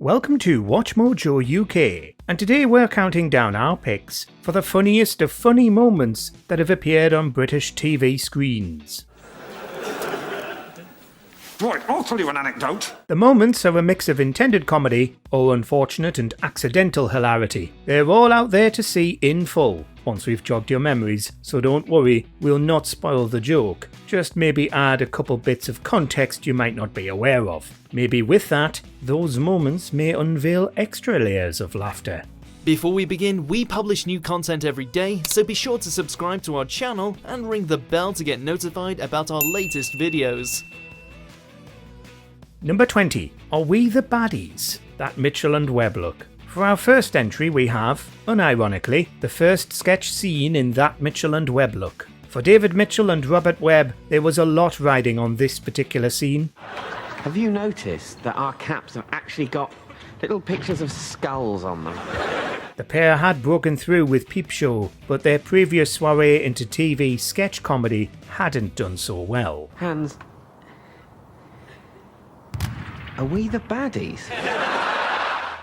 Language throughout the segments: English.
Welcome to WatchMojo UK, and today we're counting down our picks for the funniest of funny moments that have appeared on British TV screens. Right, I'll tell you an anecdote. The moments are a mix of intended comedy or unfortunate and accidental hilarity. They're all out there to see in full once we've jogged your memories, so don't worry, we'll not spoil the joke. Just maybe add a couple bits of context you might not be aware of. Maybe with that, those moments may unveil extra layers of laughter. Before we begin, we publish new content every day, so be sure to subscribe to our channel and ring the bell to get notified about our latest videos. Number 20. Are we the baddies? That Mitchell and Webb look. For our first entry we have, unironically, the first sketch scene in That Mitchell and Webb look. For David Mitchell and Robert Webb, there was a lot riding on this particular scene. Have you noticed that our caps have actually got little pictures of skulls on them? The pair had broken through with Peep Show, but their previous soiree into TV sketch comedy hadn't done so well. Hans, are we the baddies?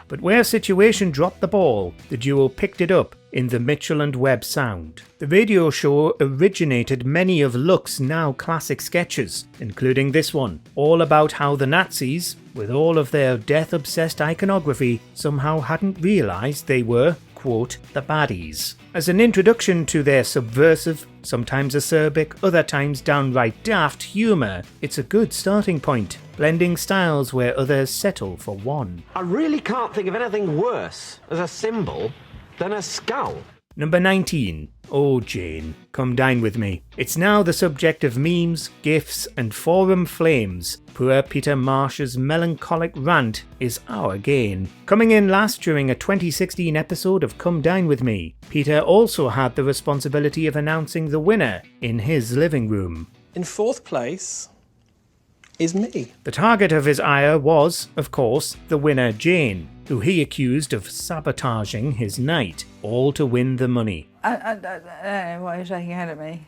But where situation dropped the ball, the duo picked it up in the Mitchell and Webb sound. The radio show originated many of Look's now classic sketches, including this one, all about how the Nazis, with all of their death-obsessed iconography, somehow hadn't realised they were, quote, the baddies. As an introduction to their subversive, sometimes acerbic, other times downright daft humour, it's a good starting point, blending styles where others settle for one. I really can't think of anything worse as a symbol than a skull. Number 19. Oh Jane, come dine with me. It's now the subject of memes, gifs and forum flames. Poor Peter Marsh's melancholic rant is our gain. Coming in last during a 2016 episode of Come Dine With Me, Peter also had the responsibility of announcing the winner in his living room. In fourth place is me. The target of his ire was, of course, the winner Jane, who he accused of sabotaging his night, all to win the money. I don't know why you're shaking your head at me.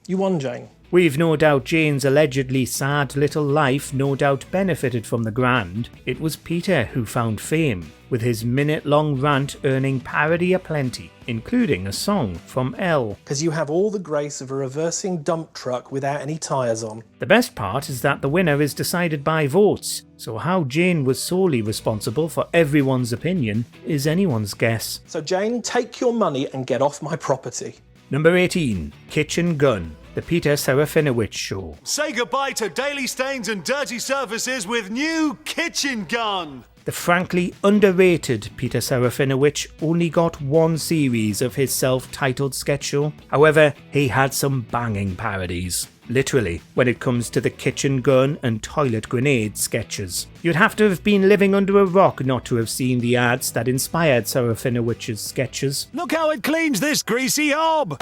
You won, Jane. We've no doubt Jane's allegedly sad little life no doubt benefited from the grand. It was Peter who found fame, with his minute-long rant earning parody aplenty, including a song from Elle. Because you have all the grace of a reversing dump truck without any tyres on. The best part is that the winner is decided by votes, so how Jane was solely responsible for everyone's opinion is anyone's guess. So Jane, take your money and get off my property. Number 18. Kitchen Gun. The Peter Serafinowicz Show. Say goodbye to daily stains and dirty surfaces with new Kitchen Gun. The frankly underrated Peter Serafinowicz only got one series of his self-titled sketch show. However, he had some banging parodies. Literally, when it comes to the kitchen gun and toilet grenade sketches. You'd have to have been living under a rock not to have seen the ads that inspired Serafinowicz's sketches. Look how it cleans this greasy hob.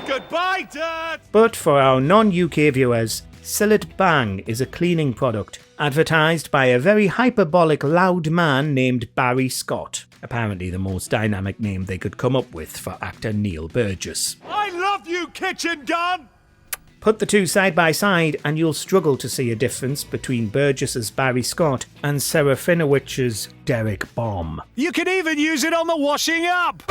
Goodbye, dirt! But for our non-UK viewers, Sillet Bang is a cleaning product, advertised by a very hyperbolic loud man named Barry Scott. Apparently the most dynamic name they could come up with for actor Neil Burgess. I love you, Kitchen Gun! Put the two side by side and you'll struggle to see a difference between Burgess's Barry Scott and Serafinowicz's Derek Bomb. You can even use it on the washing up!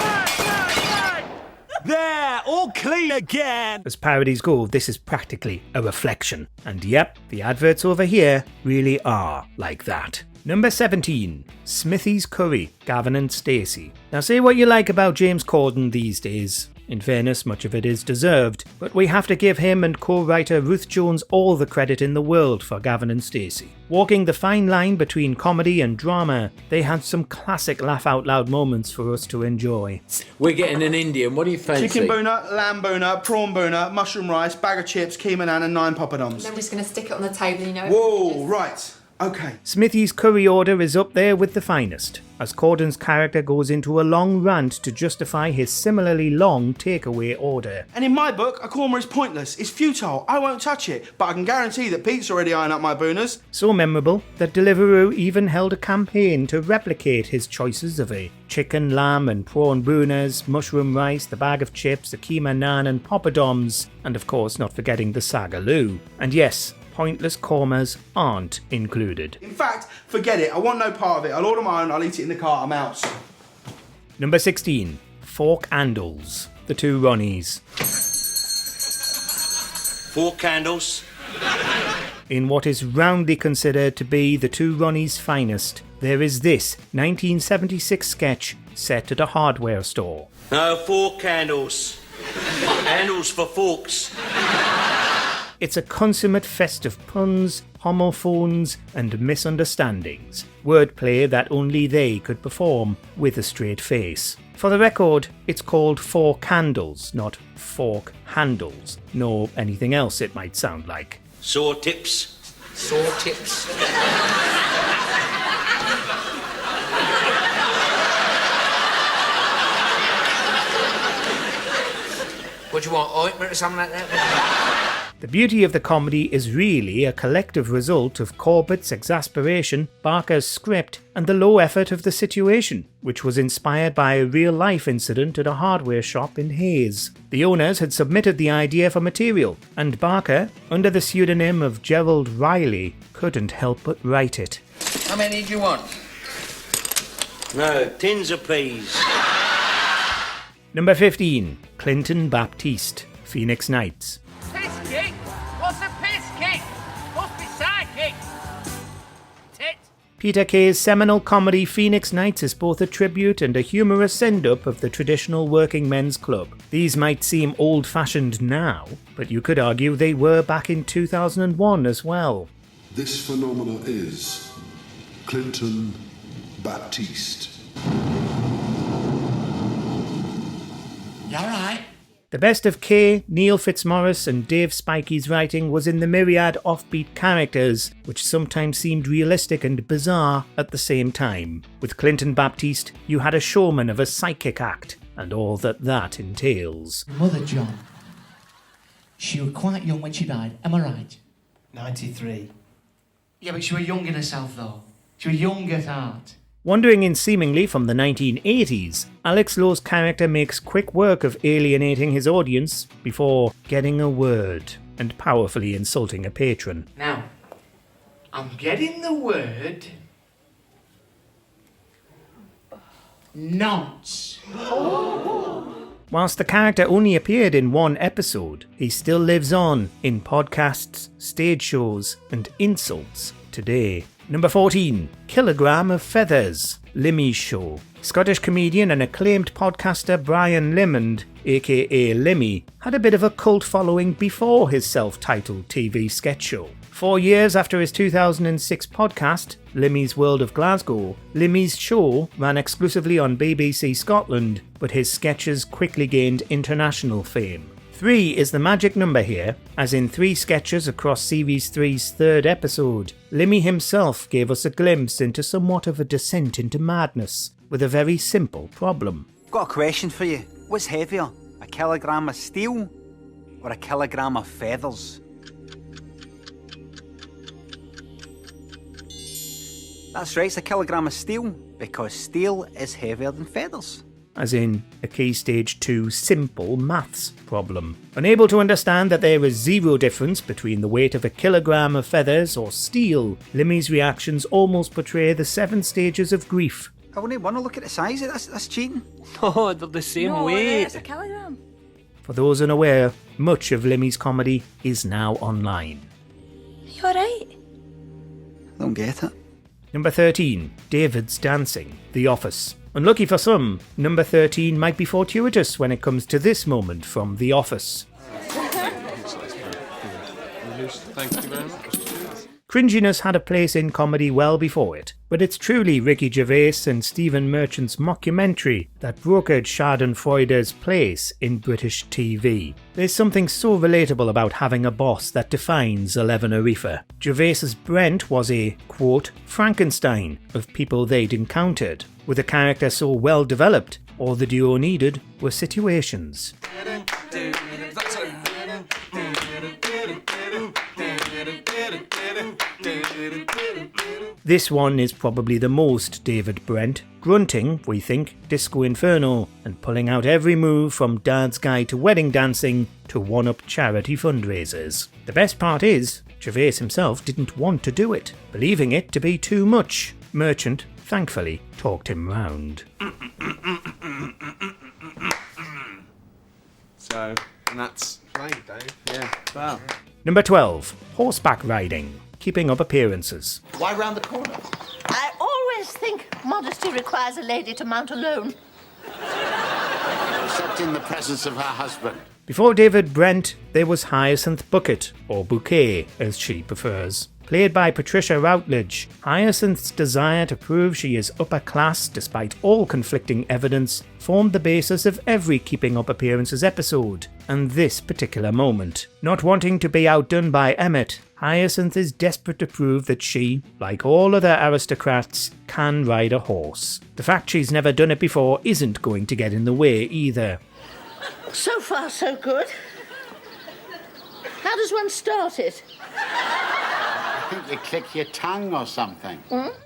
There, all clean again! As parodies go, this is practically a reflection. And yep, the adverts over here really are like that. Number 17. Smithy's Curry, Gavin and Stacey. Now say what you like about James Corden these days. In fairness, much of it is deserved, but we have to give him and co-writer Ruth Jones all the credit in the world for Gavin and Stacey. Walking the fine line between comedy and drama, they had some classic laugh-out-loud moments for us to enjoy. We're getting an Indian, what do you fancy? Chicken boner, lamb boner, prawn boner, mushroom rice, bag of chips, keema naan and 9 poppadoms. I'm just going to stick it on the table, you know. Whoa, right. Okay. Smithy's curry order is up there with the finest, as Corden's character goes into a long rant to justify his similarly long takeaway order. And in my book, a korma is pointless, it's futile, I won't touch it, but I can guarantee that Pete's already eyeing up my booners. So memorable that Deliveroo even held a campaign to replicate his choices of a chicken, lamb and prawn booners, mushroom rice, the bag of chips, the keema naan and poppadoms, and of course not forgetting the sagaloo. And yes, Pointless commas aren't included. In fact, forget it. I want no part of it. I'll order my own. I'll eat it in the car. I'm out. Number 16. Fork Handles. The Two Ronnies. 4 candles. In what is roundly considered to be the Two Ronnies' finest, there is this 1976 sketch set at a hardware store. No, 4 candles. Handles for forks. It's a consummate fest of puns, homophones, and misunderstandings. Wordplay that only they could perform with a straight face. For the record, it's called Four Candles, not Fork Handles, nor anything else it might sound like. Sore tips. Sore tips. What do you want, ointment or something like that? The beauty of the comedy is really a collective result of Corbett's exasperation, Barker's script, and the low effort of the situation, which was inspired by a real-life incident at a hardware shop in Hayes. The owners had submitted the idea for material, and Barker, under the pseudonym of Gerald Riley, couldn't help but write it. How many do you want? No, tins of peas. Number 15. Clinton Baptiste, Phoenix Nights. Piss kick? What's a piss kick? Must be psychic. Tit. Peter Kay's seminal comedy Phoenix Nights is both a tribute and a humorous send-up of the traditional working men's club. These might seem old-fashioned now, but you could argue they were back in 2001 as well. This phenomena is Clinton Baptiste. You alright? The best of Kay, Neil Fitzmaurice and Dave Spikey's writing was in the myriad offbeat characters, which sometimes seemed realistic and bizarre at the same time. With Clinton Baptiste, you had a showman of a psychic act, and all that entails. Mother John, she was quite young when she died, am I right? 93. Yeah, but she was young in herself though. She was young at heart. Wandering in seemingly from the 1980s, Alex Lowe's character makes quick work of alienating his audience before getting a word and powerfully insulting a patron. Now, I'm getting the word nonce. Whilst the character only appeared in one episode, he still lives on in podcasts, stage shows, and insults today. Number 14. Kilogram of Feathers, Limmy Show. Scottish comedian and acclaimed podcaster Brian Limond, aka Limmy, had a bit of a cult following before his self-titled TV sketch show. 4 years after his 2006 podcast, Limmy's World of Glasgow, Limmy's show ran exclusively on BBC Scotland, but his sketches quickly gained international fame. 3 is the magic number here, as in 3 sketches across Series 3's 3rd episode, Limmy himself gave us a glimpse into somewhat of a descent into madness, with a very simple problem. I've got a question for you. What's heavier, a kilogram of steel or a kilogram of feathers? That's right, it's a kilogram of steel, because steel is heavier than feathers. As in a Key Stage 2 simple maths problem. Unable to understand that there is zero difference between the weight of a kilogram of feathers or steel, Limmy's reactions almost portray the 7 stages of grief. I wouldn't want to look at the size of this, that's cheating. No, they're the same weight. It's a kilogram. For those unaware, much of Limmy's comedy is now online. Are you alright? I don't get it. Number 13. David's Dancing, The Office. Unlucky for some, number 13 might be fortuitous when it comes to this moment from The Office. Thank you very much. Cringiness had a place in comedy well before it, but it's truly Ricky Gervais and Stephen Merchant's mockumentary that brokered Schadenfreude's place in British TV. There's something so relatable about having a boss that defines Eleven Aretha. Gervais's Brent was a, quote, Frankenstein of people they'd encountered. With a character so well developed, all the duo needed were situations. This one is probably the most David Brent, grunting, we think, Disco Inferno, and pulling out every move from Dad's Guide to Wedding Dancing to one-up charity fundraisers. The best part is, Gervais himself didn't want to do it, believing it to be too much. Merchant, thankfully, talked him round. So, and that's played, Dave. Yeah, wow. Number 12. Horseback Riding. Keeping up appearances. Why round the corner? I always think modesty requires a lady to mount alone. Except in the presence of her husband. Before David Brent, there was Hyacinth Bucket, or Bouquet as she prefers. Played by Patricia Routledge, Hyacinth's desire to prove she is upper class despite all conflicting evidence formed the basis of every Keeping Up Appearances episode, and this particular moment. Not wanting to be outdone by Emmett, Hyacinth is desperate to prove that she, like all other aristocrats, can ride a horse. The fact she's never done it before isn't going to get in the way either. So far, so good. How does one start it? I think you click your tongue or something.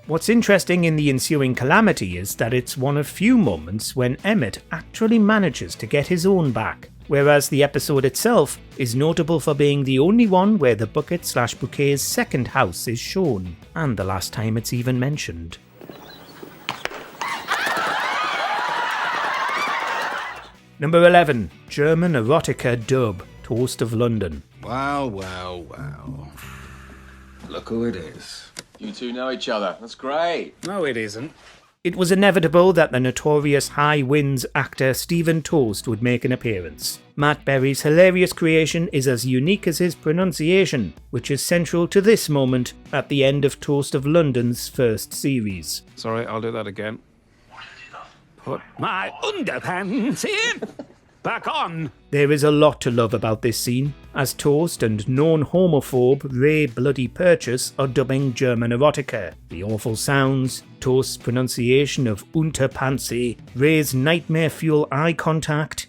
What's interesting in the ensuing calamity is that it's one of few moments when Emmett actually manages to get his own back, whereas the episode itself is notable for being the only one where the Bucket/Bouquet's second house is shown, and the last time it's even mentioned. Number 11. German erotica dub, Toast of London. Wow, wow, wow. Look who it is. You two know each other. That's great. No, it isn't. It was inevitable that the notorious High Winds actor Stephen Toast would make an appearance. Matt Berry's hilarious creation is as unique as his pronunciation, which is central to this moment at the end of Toast of London's first series. Sorry, I'll do that again. Put my underpants in. Back on. There is a lot to love about this scene, as Toast and known homophobe Ray Bloody Purchase are dubbing German erotica. The awful sounds, Toast's pronunciation of Unterpanze, Ray's nightmare fuel eye contact.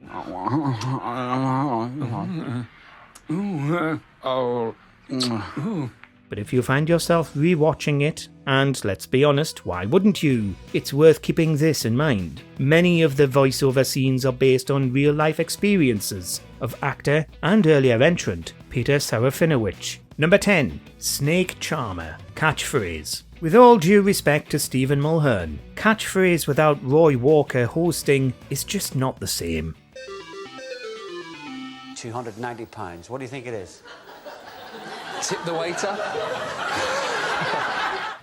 But if you find yourself rewatching it, and let's be honest, why wouldn't you? It's worth keeping this in mind. Many of the voiceover scenes are based on real-life experiences of actor and earlier entrant Peter Serafinowicz. Number 10. Snake Charmer, Catchphrase. With all due respect to Stephen Mulhern, Catchphrase without Roy Walker hosting is just not the same. £290. What do you think it is? Tip the waiter.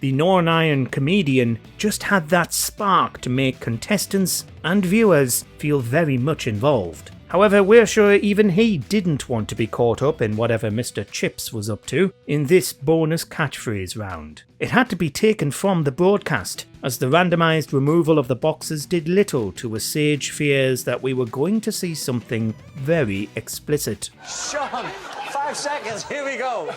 The Northern Iron comedian just had that spark to make contestants and viewers feel very much involved. However, we're sure even he didn't want to be caught up in whatever Mr. Chips was up to in this bonus catchphrase round. It had to be taken from the broadcast, as the randomised removal of the boxes did little to assuage fears that we were going to see something very explicit. Sean, 5 seconds, here we go.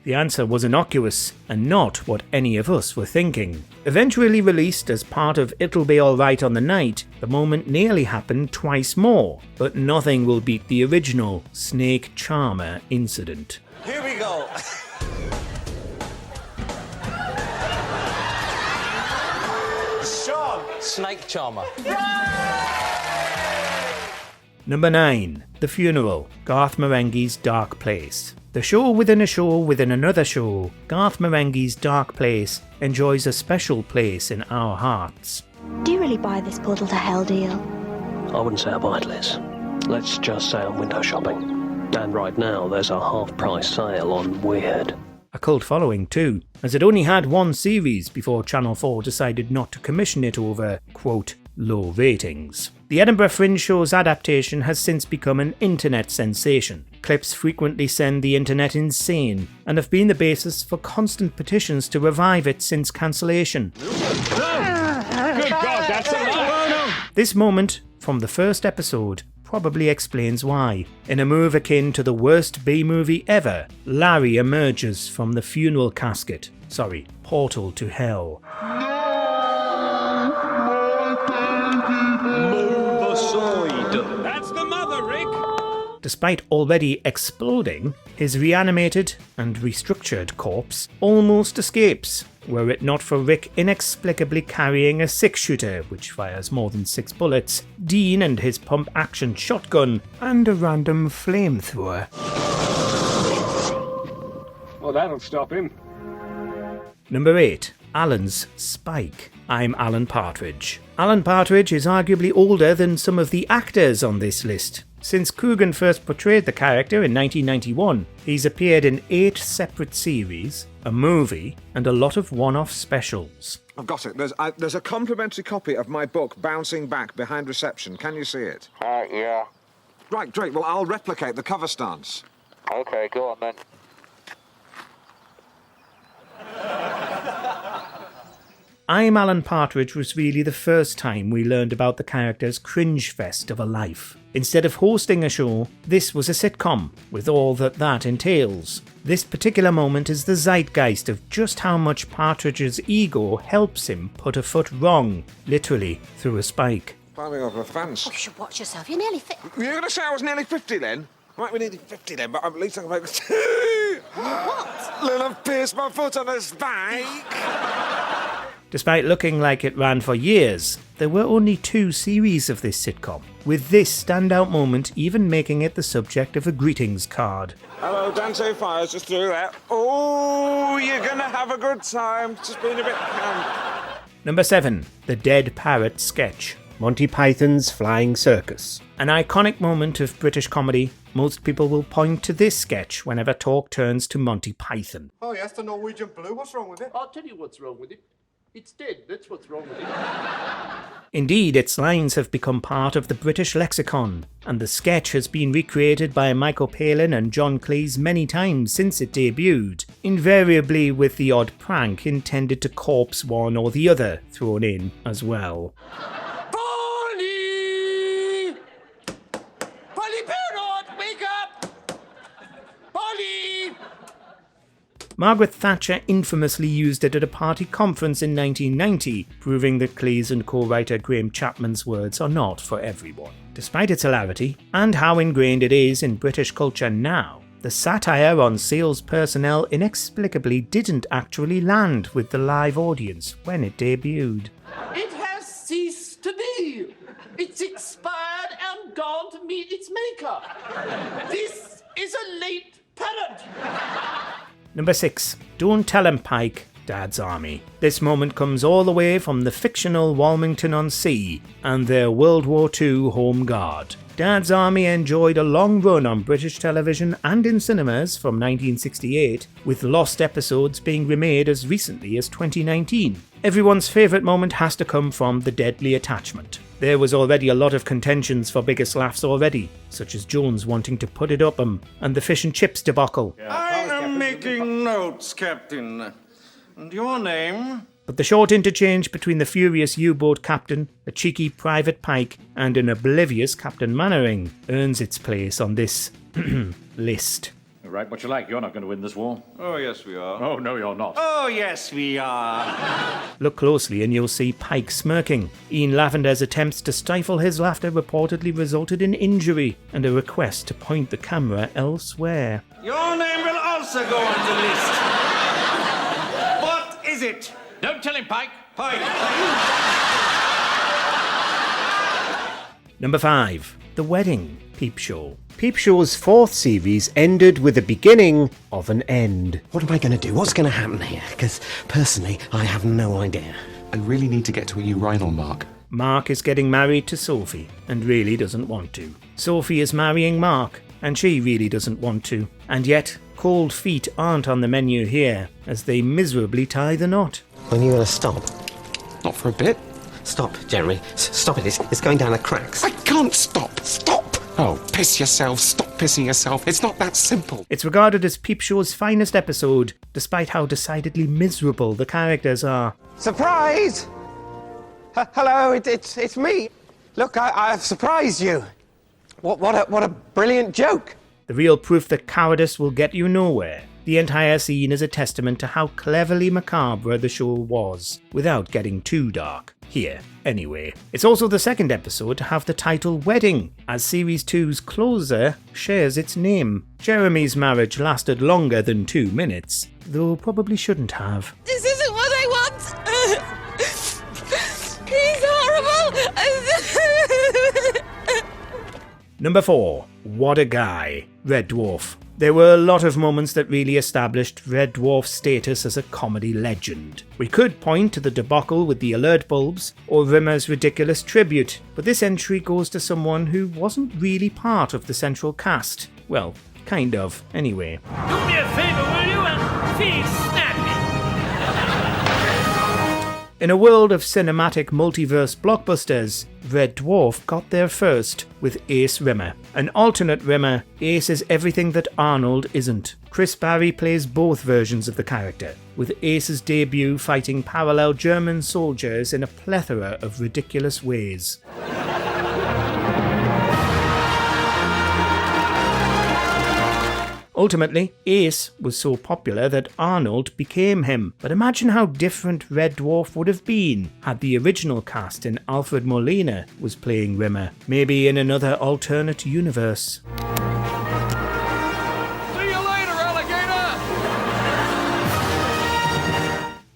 The answer was innocuous, and not what any of us were thinking. Eventually released as part of It'll Be Alright on the Night, the moment nearly happened twice more, but nothing will beat the original Snake Charmer incident. Here we go. Sean! Snake Charmer. Number 9. The Funeral, Garth Marenghi's Dark Place. The show within a show within another show, Garth Marenghi's Dark Place enjoys a special place in our hearts. Do you really buy this portal to hell deal? I wouldn't say I buy it, Liz. Let's just say I'm window shopping. And right now there's a half-price sale on Weird. A cult following too, as it only had one series before Channel 4 decided not to commission it over, quote, low ratings. The Edinburgh Fringe show's adaptation has since become an internet sensation. Clips frequently send the internet insane and have been the basis for constant petitions to revive it since cancellation. Good God, that's a lot. This moment, from the first episode, probably explains why. In a move akin to the worst B-movie ever, Larry emerges from the funeral casket. Portal to hell. Move aside. That's the mother, Rick. Despite already exploding, his reanimated and restructured corpse almost escapes, were it not for Rick inexplicably carrying a 6-shooter which fires more than 6 bullets, Dean and his pump-action shotgun, and a random flamethrower. Well, that'll stop him. Number 8. Alan's Spike. I'm Alan Partridge. Alan Partridge is arguably older than some of the actors on this list. Since Coogan first portrayed the character in 1991, he's appeared in 8 separate series, a movie, and a lot of one-off specials. I've got it. There's a complimentary copy of my book, Bouncing Back, behind reception. Can you see it? Yeah. Right, great. Well, I'll replicate the cover stance. Okay, go on then. I'm Alan Partridge was really the first time we learned about the character's cringe fest of a life. Instead of hosting a show, this was a sitcom, with all that entails. This particular moment is the zeitgeist of just how much Partridge's ego helps him put a foot wrong, literally, through a spike. Climbing over a fence. Oh, you should watch yourself. You're nearly fit. You're going to say I was nearly 50 then? Right, we're nearly 50 then, but at least I can make... What? Lil, I've pierced my foot on a spike. Despite looking like it ran for years, there were only 2 series of this sitcom, with this standout moment even making it the subject of a greetings card. Hello, Dante Fires just through there. Oh, you're gonna have a good time. Just being a bit... Number 7. The Dead Parrot sketch. Monty Python's Flying Circus. An iconic moment of British comedy, most people will point to this sketch whenever talk turns to Monty Python. Oh yes, the Norwegian Blue. What's wrong with it? I'll tell you what's wrong with it. It's dead, that's what's wrong with it. Indeed, its lines have become part of the British lexicon, and the sketch has been recreated by Michael Palin and John Cleese many times since it debuted, invariably with the odd prank intended to corpse one or the other thrown in as well. Polly! Polly Parrot, wake up! Polly! Margaret Thatcher infamously used it at a party conference in 1990, proving that Cleese and co-writer Graham Chapman's words are not for everyone. Despite its hilarity, and how ingrained it is in British culture now, the satire on sales personnel inexplicably didn't actually land with the live audience when it debuted. It has ceased to be. It's expired and gone to meet its maker. This is a late parrot. Number 6. Don't Tell 'Em Pike, Dad's Army. This moment comes all the way from the fictional Walmington-on-Sea and their World War II home guard. Dad's Army enjoyed a long run on British television and in cinemas from 1968, with lost episodes being remade as recently as 2019. Everyone's favourite moment has to come from the deadly attachment. There was already a lot of contentions for biggest laughs already, such as Jones wanting to put it up him, and the fish and chips debacle. I am making notes, Captain. And your name? But the short interchange between the furious U-boat captain, a cheeky Private Pike, and an oblivious Captain Mannering earns its place on this list. Right, what you like. You're not going to win this war. Oh, yes, we are. Oh, no, you're not. Oh, yes, we are. Look closely and you'll see Pike smirking. Ian Lavender's attempts to stifle his laughter reportedly resulted in injury and a request to point the camera elsewhere. Your name will also go on the list. What is it? Don't tell him, Pike. Pike. Number 5. The Wedding, Peep Show. Peep Show's 4th series ended with the beginning of an end. What am I going to do? What's going to happen here? Because, personally, I have no idea. I really need to get to a urinal, Mark. Mark is getting married to Sophie, and really doesn't want to. Sophie is marrying Mark, and she really doesn't want to. And yet, cold feet aren't on the menu here, as they miserably tie the knot. When are you going to stop? Not for a bit. Stop, Jeremy. Stop it. It's going down the cracks. I can't stop. Stop! Oh, piss yourself. Stop pissing yourself. It's not that simple. It's regarded as Peep Show's finest episode, despite how decidedly miserable the characters are. Surprise! Hello, it's me. Look, I've surprised you. What a brilliant joke. The real proof that cowardice will get you nowhere. The entire scene is a testament to how cleverly macabre the show was, without getting too dark. Here, anyway. It's also the second episode to have the title Wedding, as Series 2's closer shares its name. Jeremy's marriage lasted longer than 2 minutes, though probably shouldn't have. This isn't what I want! He's horrible! Number 4. What a Guy. Red Dwarf. There were a lot of moments that really established Red Dwarf's status as a comedy legend. We could point to the debacle with the alert bulbs, or Rimmer's ridiculous tribute, but this entry goes to someone who wasn't really part of the central cast. Well, kind of, anyway. Do me a favor, will you? And feed snappy! In a world of cinematic multiverse blockbusters, Red Dwarf got there first with Ace Rimmer. An alternate Rimmer, Ace is everything that Arnold isn't. Chris Barry plays both versions of the character, with Ace's debut fighting parallel German soldiers in a plethora of ridiculous ways. Ultimately, Ace was so popular that Arnold became him, but imagine how different Red Dwarf would have been had the original cast in Alfred Molina was playing Rimmer, maybe in another alternate universe. See you later, alligator!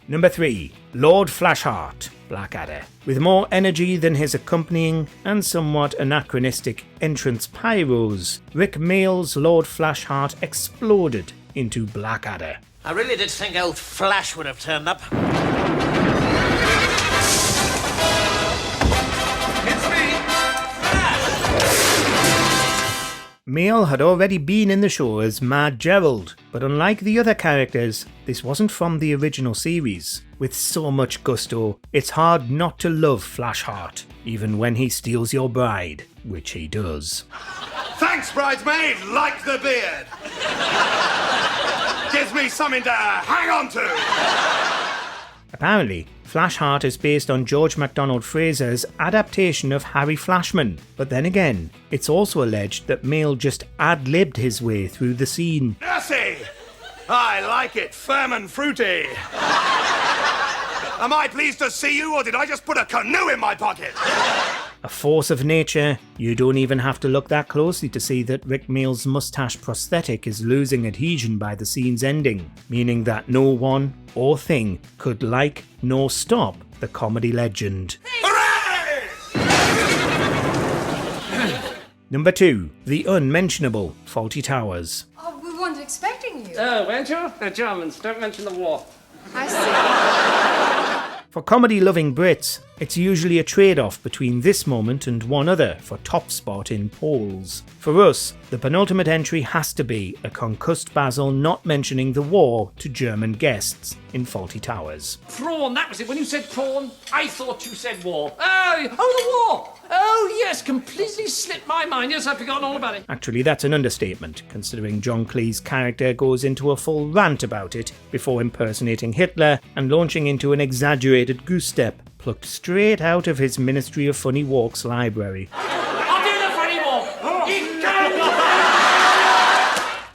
Number 3. Lord Flashheart, Blackadder. With more energy than his accompanying and somewhat anachronistic entrance pyros, Rick Mayall's Lord Flashheart exploded into Blackadder. I really did think old Flash would have turned up. Mayall had already been in the show as Mad Gerald, but unlike the other characters, this wasn't from the original series. With so much gusto, it's hard not to love Flashheart, even when he steals your bride, which he does. Thanks, bridesmaid, like the beard. Gives me something to hang on to. Apparently, Flashheart is based on George MacDonald Fraser's adaptation of Harry Flashman, but then again, it's also alleged that Mayall just ad-libbed his way through the scene. Nursie! I like it, firm and fruity. Am I pleased to see you, or did I just put a canoe in my pocket? A force of nature, you don't even have to look that closely to see that Rick Mayall's mustache prosthetic is losing adhesion by the scene's ending, meaning that no one or thing could like nor stop the comedy legend. Number 2. The unmentionable Fawlty Towers. Oh, we weren't expecting you. Oh, weren't you? The Germans, don't mention the war. I see. For comedy-loving Brits, it's usually a trade-off between this moment and one other for top spot in polls. For us, the penultimate entry has to be a concussed Basil not mentioning the war to German guests in Fawlty Towers. Prawn, that was it. When you said prawn, I thought you said war. Oh, the war! Oh, yes, completely slipped my mind. Yes, I've forgotten all about it. Actually, that's an understatement, considering John Cleese's character goes into a full rant about it before impersonating Hitler and launching into an exaggerated goose step plucked straight out of his Ministry of Funny Walks library. I'll do the funny walk.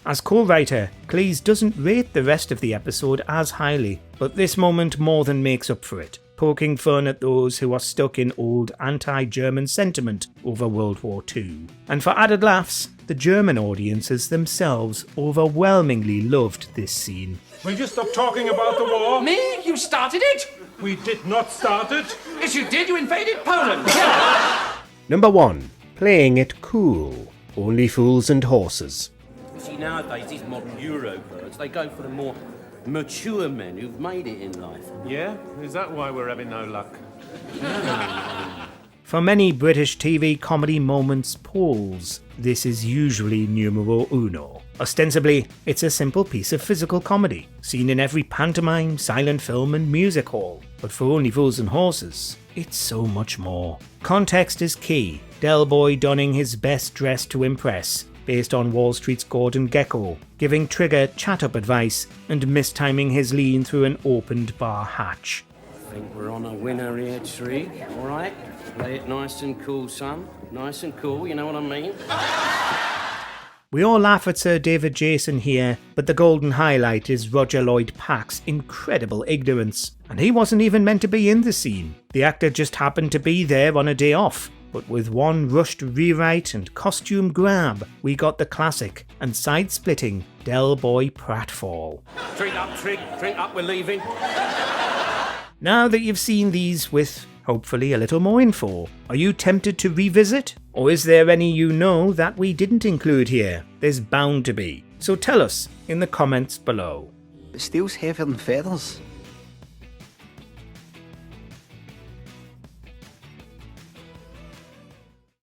As co-writer, Cleese doesn't rate the rest of the episode as highly, but this moment more than makes up for it, poking fun at those who are stuck in old anti-German sentiment over World War II. And for added laughs, the German audiences themselves overwhelmingly loved this scene. Will you stop talking about the war? Me? You started it? We did not start it. Yes, you did. You invaded Poland. Number 1. Playing it cool. Only fools and horses. See, nowadays, these modern Euro birds, they go for the more mature men who've made it in life. Yeah? Is that why we're having no luck? For many British TV comedy moments polls, this is usually numero uno. Ostensibly, it's a simple piece of physical comedy, seen in every pantomime, silent film and music hall. But for Only Fools and Horses, it's so much more. Context is key, Del Boy donning his best dress to impress, based on Wall Street's Gordon Gekko, giving Trigger chat-up advice and mistiming his lean through an opened bar hatch. I think we're on a winner here, Tree. All right? Play it nice and cool, son. Nice and cool, you know what I mean? We all laugh at Sir David Jason here, but the golden highlight is Roger Lloyd Pack's incredible ignorance. And he wasn't even meant to be in the scene. The actor just happened to be there on a day off. But with one rushed rewrite and costume grab, we got the classic and side-splitting Del Boy pratfall. Drink up, Trig. Drink up, we're leaving. Now that you've seen these with, hopefully, a little more info, are you tempted to revisit? Or is there any you know that we didn't include here? There's bound to be. So tell us in the comments below. But steel's heavier than feathers.